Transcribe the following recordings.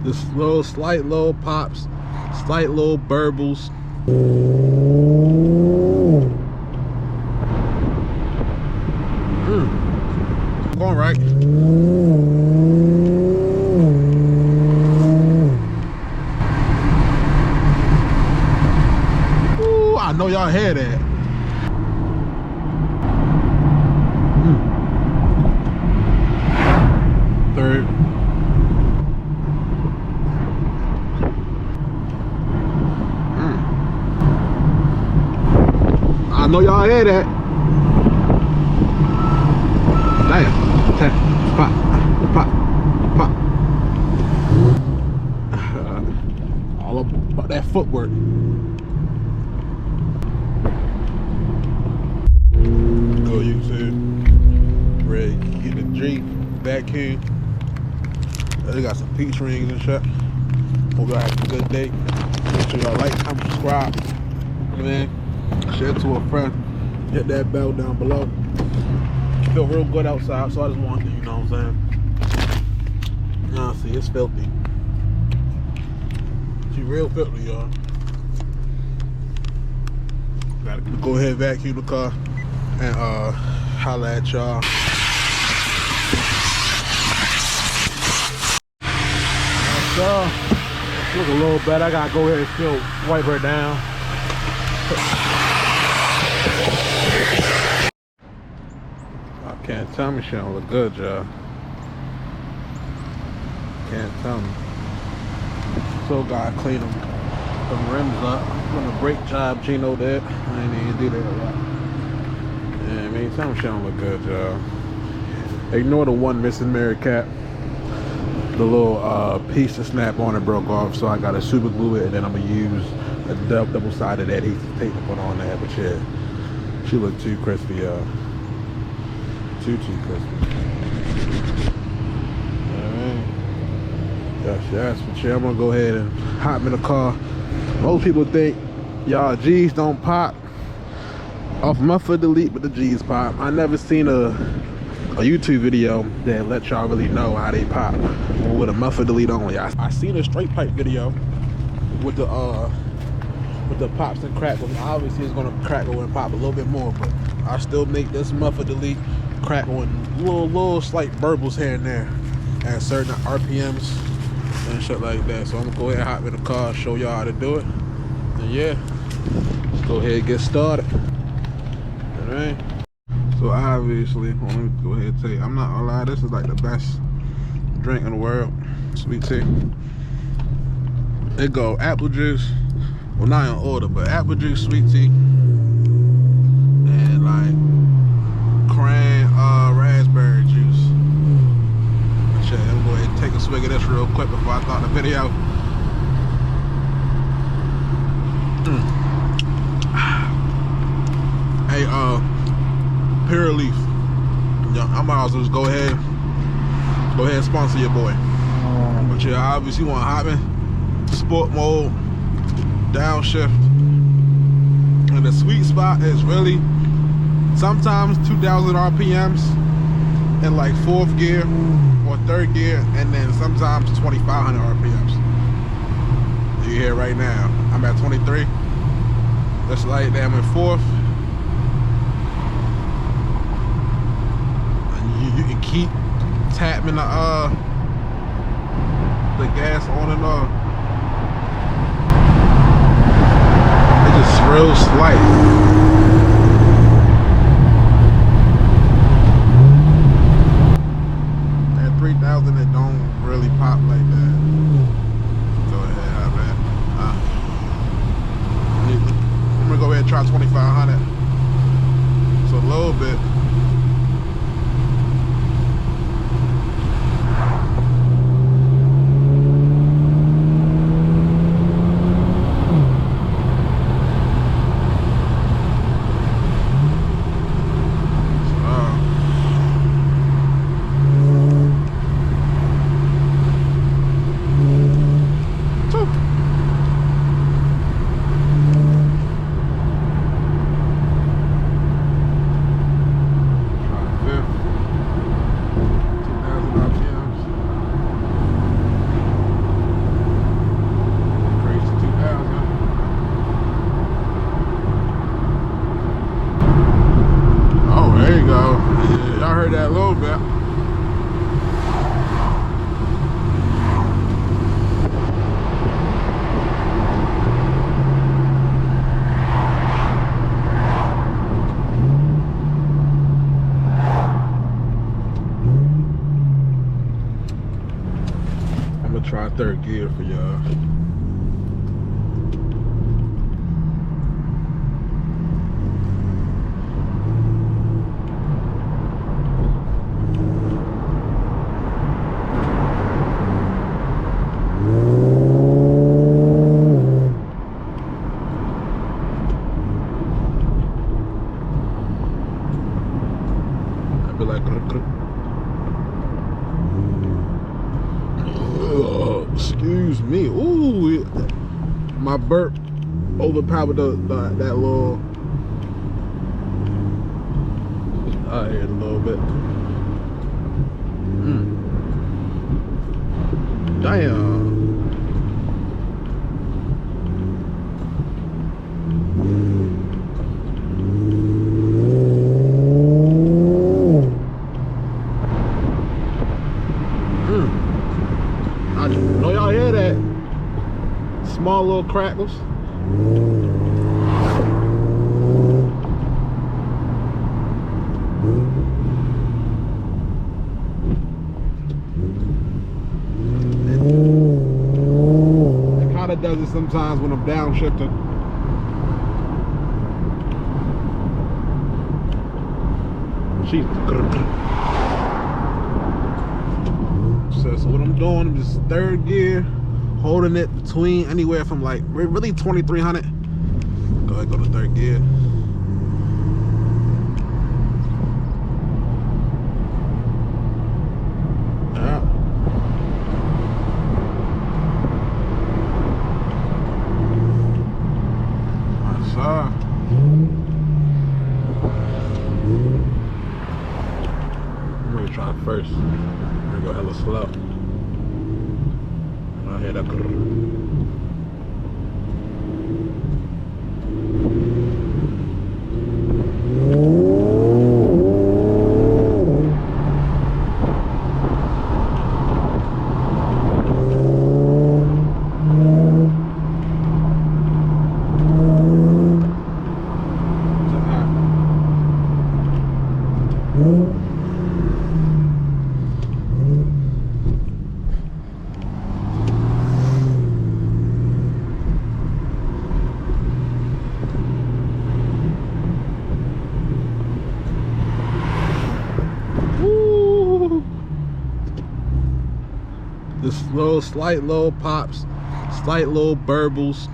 Just little, slight little pops, slight little burbles. Going right. Ooh, I know y'all hear that. Third. I know y'all hear that. Damn. Pop. Pop. Pop. All about that footwork. Go YouTube. Ready to get the G vacuum. They got some peach rings and shit. Hope y'all have a good day. Make sure y'all like, comment, subscribe. Man, share it to a friend. Hit that bell down below. Feel real good outside, so I just wanted to, you know what I'm saying? Nah, see, it's filthy. She real filthy, y'all. Gotta go ahead and vacuum the car and holla at y'all. Look a little better. I gotta go ahead and still wipe her down. I can't tell me she don't look good, y'all. Can't tell me. So gotta clean them rims up. Doing a great job, Gino did. I ain't even do that a lot. Yeah, man, tell me she don't look good, y'all. Ignore the one missing mirror cap. The little piece to snap on it broke off, so I gotta super glue it, and then I'm gonna use a double-sided adhesive tape to put on there. But yeah, she looked too crispy, y'all. Too crispy. Alright. Yes, but yeah, I'm gonna go ahead and hop in the car. Most people think y'all G's don't pop off muffler delete, but the G's pop. I never seen a YouTube video that let y'all really know how they pop with a muffler delete only. I seen a straight pipe video with the pops and crackles. Obviously it's gonna crackle and pop a little bit more, but I still make this muffler delete crackle and little slight burbles here and there at certain RPMs and shit like that. So I'm gonna go ahead and hop in the car and show y'all how to do it. And yeah, let's go ahead and get started. Alright. So obviously, well, let me go ahead and tell you, I'm not gonna lie, this is like the best drink in the world, sweet tea. It go apple juice, well not in order, but apple juice, sweet tea, and like cran raspberry juice. Shit, I'm gonna go ahead and take a swig of this real quick before I start the video. Hey, Pure Leaf. Yeah, I might as well just go ahead and sponsor your boy. But yeah, obviously you want hopping, sport mode, downshift. And the sweet spot is really sometimes 2,000 RPMs in like 4th gear or 3rd gear, and then sometimes 2,500 RPMs. You hear right now, I'm at 23. Just like that, I'm in 4th. You can keep tapping the gas on and off. It's just real slight. At 3,000 it don't really pop like that. Go ahead, have that. I'm gonna go ahead and try 2,500. So a little bit. heard that a little bit. I'm gonna try third gear for y'all. I'd be like, excuse me. Ooh, my burp overpowered that little. I hit a little bit. Damn. I know y'all hear that? Small little crackles. It kind of does it sometimes when I'm downshifting. So what I'm doing, I'm just third gear, holding it between anywhere from like really 2300. Go ahead, go to third gear. Yeah. Yes, sir. I'm gonna try first. I'm gonna go hella slow. I hear that. This little slight little pops, slight little burbles,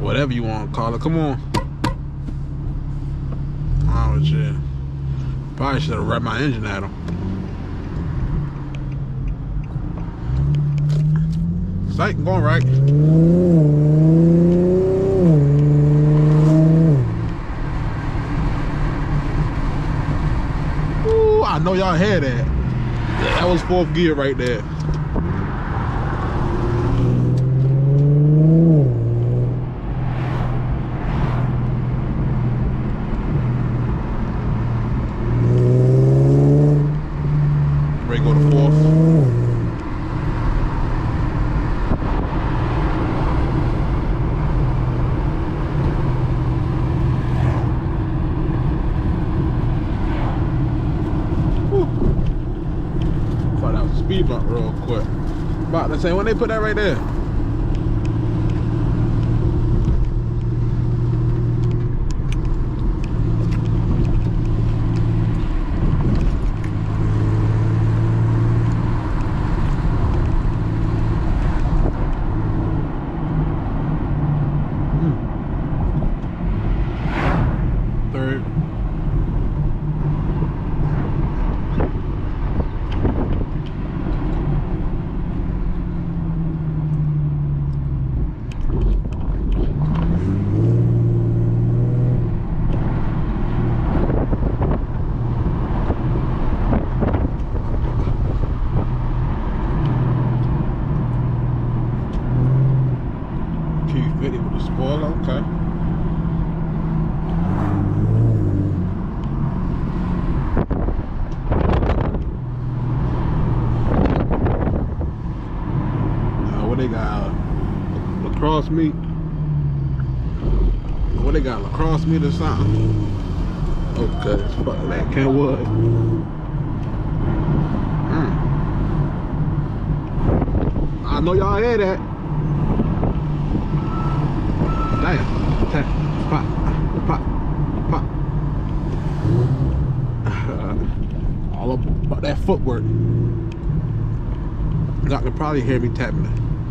whatever you want to call it. Come on. Oh shit. Probably should have revved my engine at him. Sight going right. Ooh, I know y'all hear that. That was fourth gear right there. Ready to go to fourth. Thought that was a speed bump real quick. About to say, when they put that right there. Third. lacrosse meet. What they got, lacrosse meet or something? Okay, fuck that, Kenwood. I know y'all hear that. Damn, pop, pop, pop. All about that footwork. Y'all can probably hear me tapping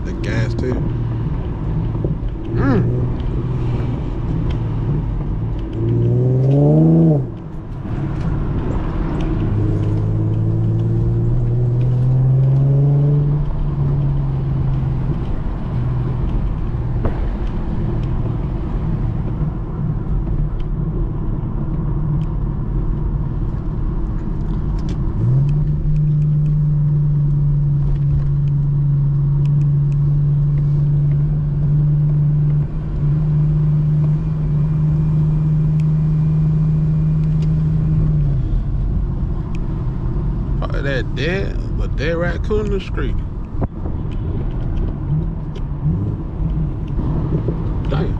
the gas too. That dead raccoon in the street. Damn.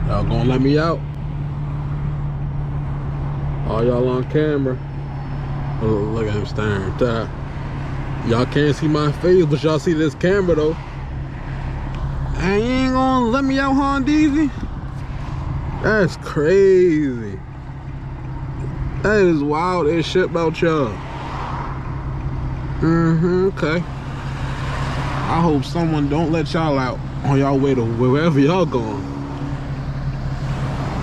Y'all gonna let me out? All y'all on camera. Oh, look at him staring. Y'all can't see my face, but y'all see this camera though. And you ain't gonna let me out, Hondeezy? That's crazy. That is wild as shit about y'all. Okay. I hope someone don't let y'all out on y'all way to wherever y'all going.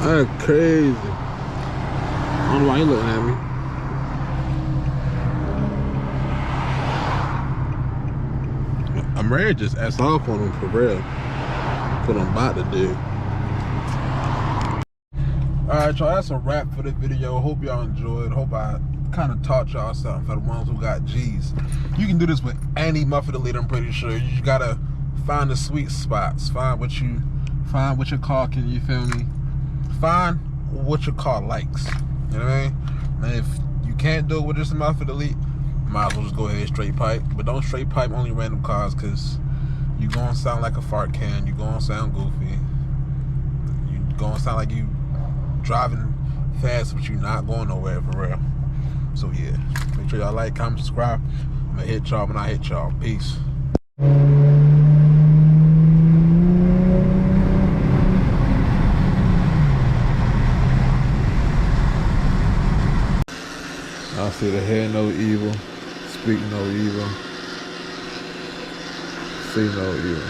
That's crazy. I don't know why you looking at me. I'm ready to just ass off on them for real. What I'm about to do. Alright, y'all, that's a wrap for the video. Hope y'all enjoyed. Hope I kind of taught y'all something for the ones who got G's. You can do this with any muffler delete, I'm pretty sure. You just gotta find the sweet spots. Find what your car can, you feel me? Find what your car likes. You know what I mean? And if you can't do it with just a muffler delete, might as well just go ahead and straight pipe. But don't straight pipe only random cars, because you gonna sound like a fart can. You gonna sound goofy. You gonna sound like you driving fast, but you not going nowhere for real. So yeah, make sure y'all like, comment, subscribe. I'm gonna hit y'all when I hit y'all. Peace. I see the hear no evil, speak no evil, see no evil.